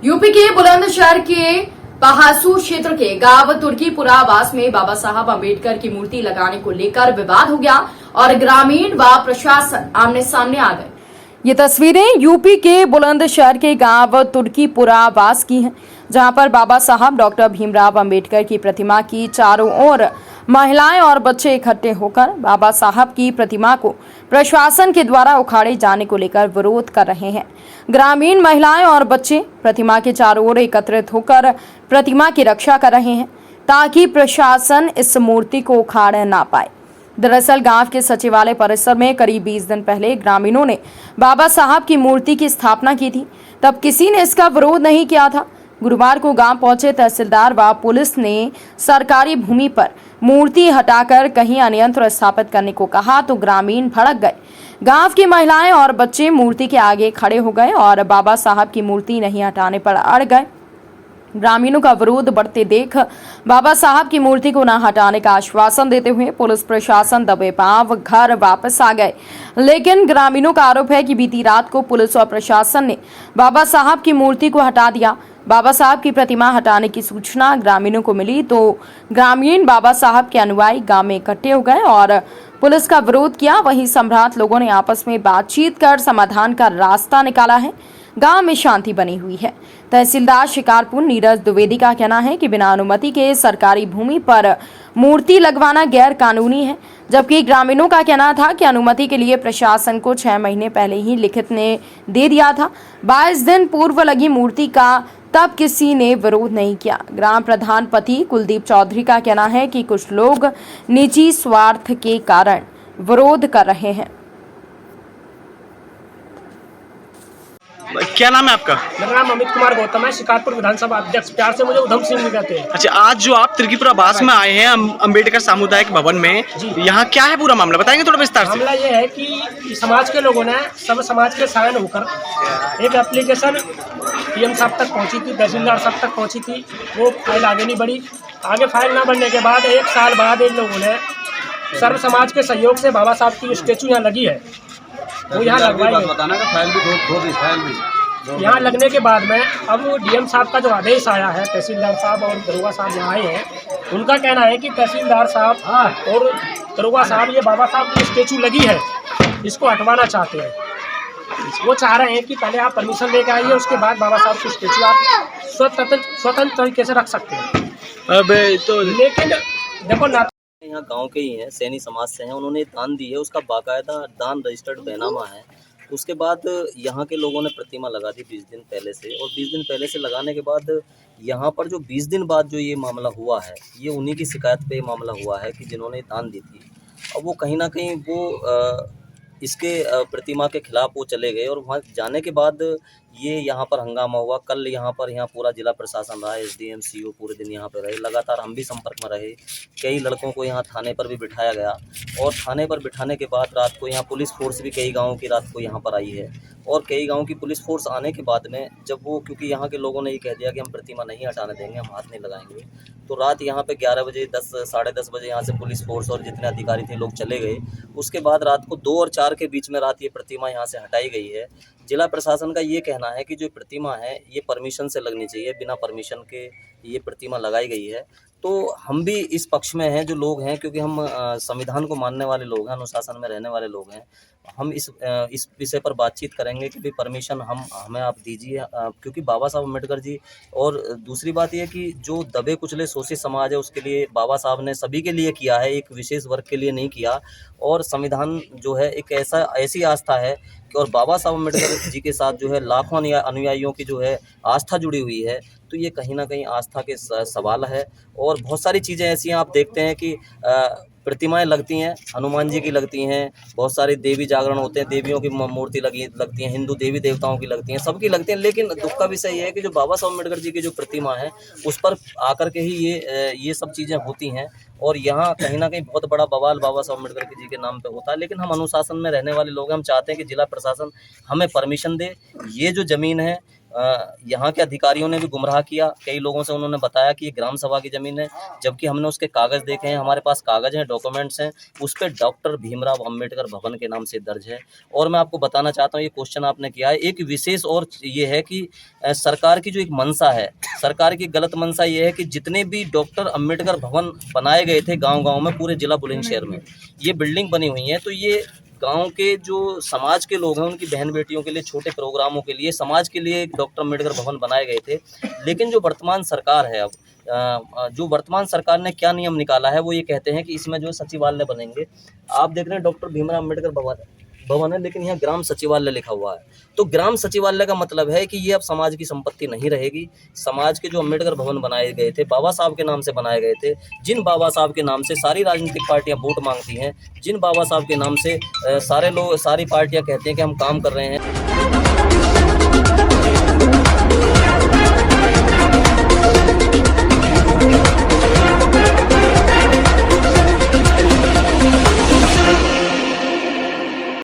UP के बुलंदशहर के पहासू क्षेत्र के गांव तुर्कीपुरा आवास में बाबा साहब अम्बेडकर की मूर्ति लगाने को लेकर विवाद हो गया और ग्रामीण व प्रशासन आमने सामने आ गए। ये तस्वीरें यूपी के बुलंदशहर के गांव तुर्कीपुरा आवास की हैं, जहां पर बाबा साहब डॉक्टर भीमराव अंबेडकर की प्रतिमा की चारों ओर महिलाएं और बच्चे इकट्ठे होकर बाबा साहब की प्रतिमा को प्रशासन के द्वारा उखाड़े जाने को लेकर विरोध कर रहे हैं। ग्रामीण महिलाएं और बच्चे प्रतिमा के चारों ओर एकत्रित होकर प्रतिमा की रक्षा कर रहे हैं ताकि प्रशासन इस मूर्ति को उखाड़ ना पाए। दरअसल गांव के सचिवालय परिसर में करीब 20 दिन पहले ग्रामीणों ने बाबा साहब की मूर्ति की स्थापना की थी, तब किसी ने इसका विरोध नहीं किया था। गुरुवार को गांव पहुंचे तहसीलदार व पुलिस ने सरकारी भूमि पर मूर्ति हटाकर कहीं अन्यंत्र स्थापित करने को कहा तो ग्रामीण भड़क गए। गांव की महिलाएं और बच्चे मूर्ति के आगे खड़े हो गए और बाबा साहब की मूर्ति नहीं हटाने पर अड़ गए। ग्रामीणों का विरोध बढ़ते देख बाबा साहब की मूर्ति को न हटाने का आश्वासन देते हुए पुलिस प्रशासन दबे पांव घर वापस आ गए। लेकिन ग्रामीणों का आरोप है कि बीती रात को पुलिस और प्रशासन ने बाबा साहब की मूर्ति को हटा दिया। बाबा साहब की प्रतिमा हटाने की सूचना ग्रामीणों को मिली तो ग्रामीण बाबा साहब के अनुयायी गांव में इकट्ठे हो गए और पुलिस का विरोध किया। वहीं सम्राट लोगों ने आपस में बातचीत कर समाधान का रास्ता निकाला है। गांव में शांति बनी हुई है। तहसीलदार शिकारपुर नीरज द्विवेदी का कहना है कि बिना अनुमति के सरकारी भूमि पर मूर्ति लगवाना गैर कानूनी है, जबकि ग्रामीणों का कहना था कि अनुमति के लिए प्रशासन को 6 महीने पहले ही लिखित ने दे दिया था। 22 दिन पूर्व लगी मूर्ति का तब किसी ने विरोध नहीं किया। ग्राम प्रधान पति कुलदीप चौधरी का कहना है कि कुछ लोग निजी स्वार्थ के कारण विरोध कर रहे हैं। क्या नाम है आपका? मेरा नाम अमित कुमार गौतम है, शिकारपुर विधानसभा अध्यक्ष। प्यार से मुझे उधम सिंह भी कहते हैं। अच्छा, आज जो आप त्रिपुरा आवास में आए हैं अंबेडकर सामुदायिक भवन में, यहाँ क्या है पूरा मामला बताएंगे थोड़ा विस्तार से? मामला ये है कि समाज के लोगों ने सब समाज के साइन होकर एक एप्लीकेशन पीएम साहब तक पहुंची थी, तहसीलदार साहब तक पहुंची थी। वो फाइल आगे नहीं बढ़ी। आगे फाइल ना बढ़ने के बाद 1 साल बाद इन लोगों ने सर्व समाज के सहयोग से बाबा साहब की स्टेचू यहाँ लगी है, वो यहाँ लगवाई है। यहाँ लगने के बाद में अब डीएम साहब का जो आदेश आया है, तहसीलदार साहब और दरोगा साहब यहाँ आए हैं, उनका कहना है कि तहसीलदार साहब और दरोगा साहब ये बाबा साहब की स्टेचू लगी है, इसको हटवाना चाहते हैं। वो चाह रहे हैं कि पहले आप परमिशन लेकर आइए, उसके बाद बाबा साहब की स्टेचू आप स्वतंत्र तरीके से रख सकते हैं। अब तो लेकिन देखो ना, यहाँ गांव के ही हैं, सैनी समाज से हैं, उन्होंने दान दी है, उसका बाकायदा दान रजिस्टर्ड बैनामा है। उसके बाद यहाँ के लोगों ने प्रतिमा लगा दी 20 दिन पहले से, और 20 दिन पहले से लगाने के बाद यहाँ पर जो 20 दिन बाद जो ये मामला हुआ है, ये उन्हीं की शिकायत पे ये मामला हुआ है कि जिन्होंने दान दी थी। अब वो कहीं ना कहीं वो इसके प्रतिमा के खिलाफ वो चले गए और वहाँ जाने के बाद ये यहाँ पर हंगामा हुआ। कल यहाँ पूरा जिला प्रशासन रहा, एसडीएम सीओ पूरे दिन यहाँ पे रहे। लगातार हम भी संपर्क में रहे। कई लड़कों को यहाँ थाने पर भी बिठाया गया और थाने पर बिठाने के बाद रात को यहाँ पुलिस फोर्स भी कई गाँवों की रात को यहाँ पर आई है। और कई गाँव की पुलिस फोर्स आने के बाद में जब वो, क्योंकि यहाँ के लोगों ने ये कह दिया कि हम प्रतिमा नहीं हटाने देंगे, हम हाथ नहीं लगाएंगे, तो रात यहाँ पे 11 बजे 10 साढ़े 10 बजे यहाँ से पुलिस फोर्स और जितने अधिकारी थे लोग चले गए। उसके बाद रात को 2 और 4 के बीच में रात ये प्रतिमा यहाँ से हटाई गई है। जिला प्रशासन का ये कहना है कि जो प्रतिमा है ये परमिशन से लगनी चाहिए, बिना परमिशन के ये प्रतिमा लगाई गई है। तो हम भी इस पक्ष में हैं, जो लोग हैं, क्योंकि हम संविधान को मानने वाले लोग हैं, अनुशासन में रहने वाले लोग हैं। हम इस विषय पर बातचीत करेंगे कि भाई परमिशन हमें आप दीजिए, क्योंकि बाबा साहब अम्बेडकर जी। और दूसरी बात यह कि जो दबे कुचले शोषित समाज है उसके लिए बाबा साहब ने सभी के लिए किया है, एक विशेष वर्ग के लिए नहीं किया। और संविधान जो है एक ऐसी आस्था है कि, और बाबा साहब अम्बेडकर जी के साथ जो है लाखों अनुयायियों की जो है आस्था जुड़ी हुई है। तो ये कहीं ना कहीं आस्था के सवाल है। और बहुत सारी चीज़ें ऐसी हैं, आप देखते हैं कि प्रतिमाएं लगती हैं, हनुमान जी की लगती हैं, बहुत सारे देवी जागरण होते हैं, देवियों की मूर्ति लगती हैं, हिंदू देवी देवताओं की लगती हैं, सबकी लगती हैं। लेकिन दुख का विषय ये है कि जो बाबा साहब अम्बेडकर जी की जो प्रतिमा है उस पर आकर के ही ये सब चीज़ें होती हैं। और यहाँ कहीं ना कहीं बहुत बड़ा बवाल बाबा साहब अम्बेडकर जी के नाम पे होता है। लेकिन हम अनुशासन में रहने वाले लोग हैं, हम चाहते हैं कि जिला प्रशासन हमें परमिशन दे। ये जो ज़मीन है यहाँ के अधिकारियों ने भी गुमराह किया। कई लोगों से उन्होंने बताया कि ये ग्राम सभा की ज़मीन है, जबकि हमने उसके कागज़ देखे हैं, हमारे पास कागज़ हैं, डॉक्यूमेंट्स हैं, उस पर डॉक्टर भीमराव अंबेडकर भवन के नाम से दर्ज है। और मैं आपको बताना चाहता हूँ, ये क्वेश्चन आपने किया है, एक विशेष और ये है कि सरकार की जो एक मंशा है, सरकार की गलत मंशा ये है कि जितने भी डॉक्टर अंबेडकर भवन बनाए गए थे गाँव-गाँव में, पूरे जिला बुलंदशहर में ये बिल्डिंग बनी हुई है, तो ये गांव के जो समाज के लोग हैं उनकी बहन बेटियों के लिए, छोटे प्रोग्रामों के लिए, समाज के लिए डॉक्टर अम्बेडकर भवन बनाए गए थे। लेकिन जो वर्तमान सरकार है, अब जो वर्तमान सरकार ने क्या नियम निकाला है, वो ये कहते हैं कि इसमें जो सचिवालय बनेंगे। आप देख रहे हैं डॉक्टर भीमराव अम्बेडकर भवन है, लेकिन यहाँ ग्राम सचिवालय लिखा हुआ है। तो ग्राम सचिवालय का मतलब है कि ये अब समाज की संपत्ति नहीं रहेगी। समाज के जो अम्बेडकर भवन बनाए गए थे, बाबा साहब के नाम से बनाए गए थे, जिन बाबा साहब के नाम से सारी राजनीतिक पार्टियां वोट मांगती हैं, जिन बाबा साहब के नाम से सारे लोग, सारी पार्टियां कहती हैं कि हम काम कर रहे हैं।